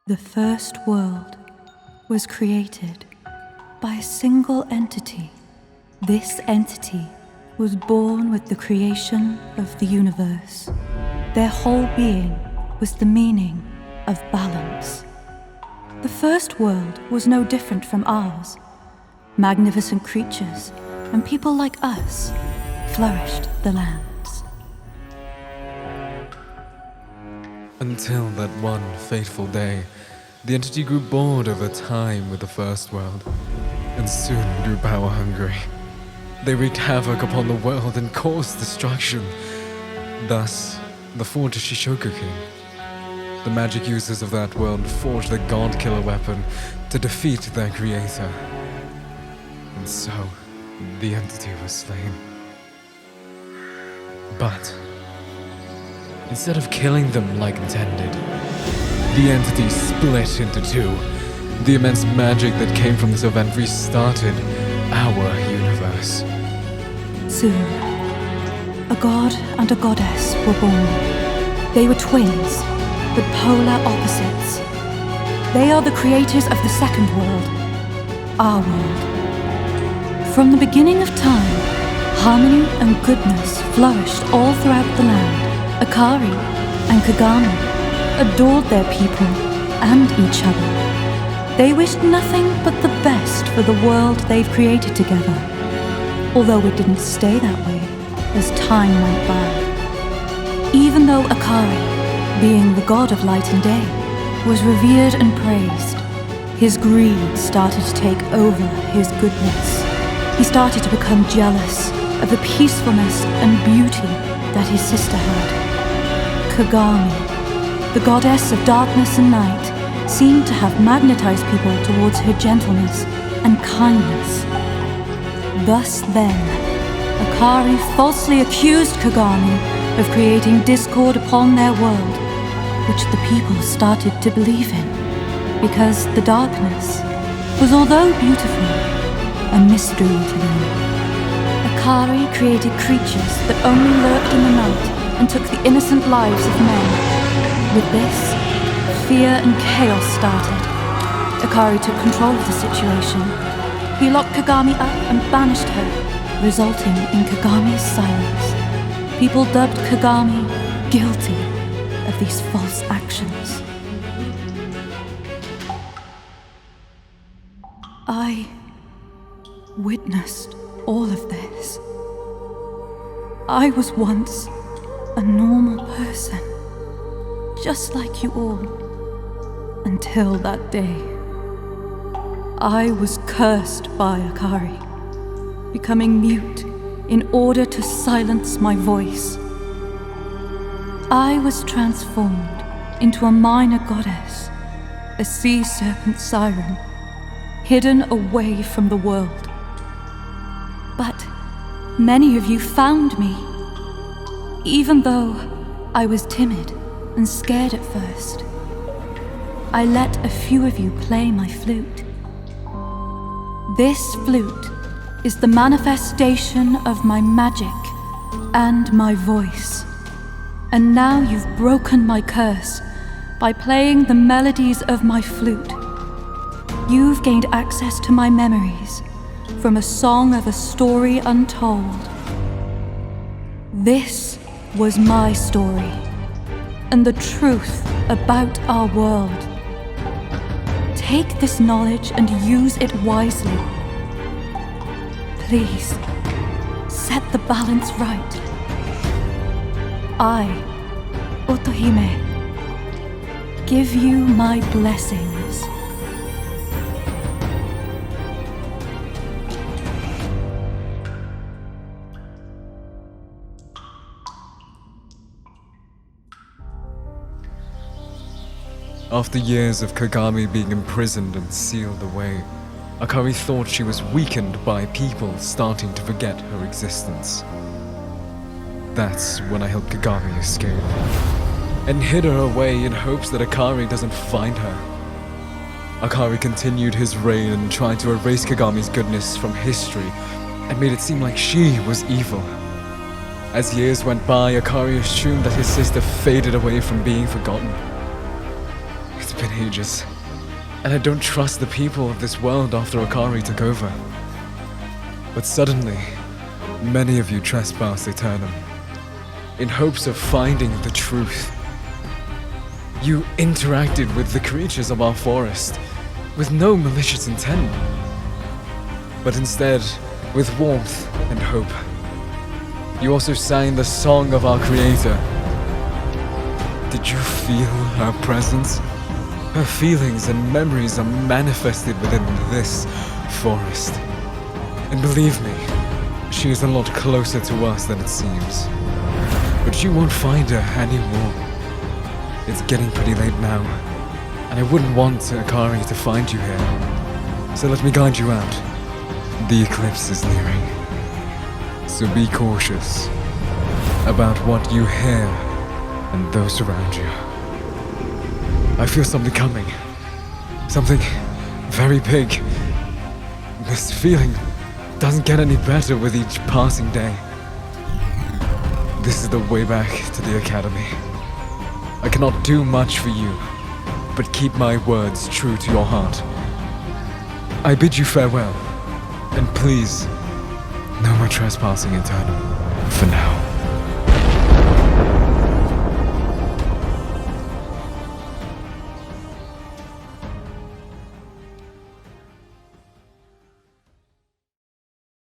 The first world was created by a single entity. This entity was born with the creation of the universe. Their whole being was the meaning of balance. The first world was no different from ours. Magnificent creatures and people like us flourished the lands. Until that one fateful day, the entity grew bored over time with the first world, and soon grew power-hungry. They wreaked havoc upon the world and caused destruction. Thus, the forged Shishokukin. The magic users of that world forged the god-killer weapon to defeat their creator. And so, the entity was slain. But instead of killing them like intended, the entity split into two. The immense magic that came from this event restarted our universe. Soon, a god and a goddess were born. They were twins, but polar opposites. They are the creators of the second world, our world. From the beginning of time, harmony and goodness flourished all throughout the land. Akari and Kagami adored their people and each other. They wished nothing but the best for the world they've created together, although it didn't stay that way as time went by. Even though Akari, being the god of light and day, was revered and praised, his greed started to take over his goodness. He started to become jealous of the peacefulness and beauty that his sister had. Kagami, the goddess of darkness and night, seemed to have magnetized people towards her gentleness and kindness. Thus then, Akari falsely accused Kagami of creating discord upon their world, which the people started to believe in, because the darkness was, although beautiful, a mystery to them. Akari created creatures that only lurked in the night and took the innocent lives of men. With this, fear and chaos started. Akari took control of the situation. He locked Kagami up and banished her, resulting in Kagami's silence. People dubbed Kagami guilty of these false actions. I witnessed all of this. I was once a normal person, just like you all, until that day. I was cursed by Akari, becoming mute in order to silence my voice. I was transformed into a minor goddess, a sea serpent siren, hidden away from the world. But many of you found me, even though I was timid and scared at first. I let a few of you play my flute. This flute is the manifestation of my magic and my voice. And now you've broken my curse by playing the melodies of my flute. You've gained access to my memories from a song of a story untold. This was my story, and the truth about our world. Take this knowledge and use it wisely. Please, set the balance right. I, Otohime, give you my blessings. After years of Kagami being imprisoned and sealed away, Akari thought she was weakened by people starting to forget her existence. That's when I helped Kagami escape, and hid her away in hopes that Akari doesn't find her. Akari continued his reign and tried to erase Kagami's goodness from history, and made it seem like she was evil. As years went by, Akari assumed that his sister faded away from being forgotten. It's been ages, and I don't trust the people of this world after Akari took over. But suddenly, many of you trespassed Eternum, in hopes of finding the truth. You interacted with the creatures of our forest, with no malicious intent, but instead with warmth and hope. You also sang the song of our creator. Did you feel her presence? Her feelings and memories are manifested within this forest. And believe me, she is a lot closer to us than it seems. But you won't find her anymore. It's getting pretty late now, and I wouldn't want Akari to find you here. So let me guide you out. The eclipse is nearing. So be cautious about what you hear and those around you. I feel something coming. Something very big. This feeling doesn't get any better with each passing day. This is the way back to the Academy. I cannot do much for you, but keep my words true to your heart. I bid you farewell, and please, no more trespassing Eternum for now.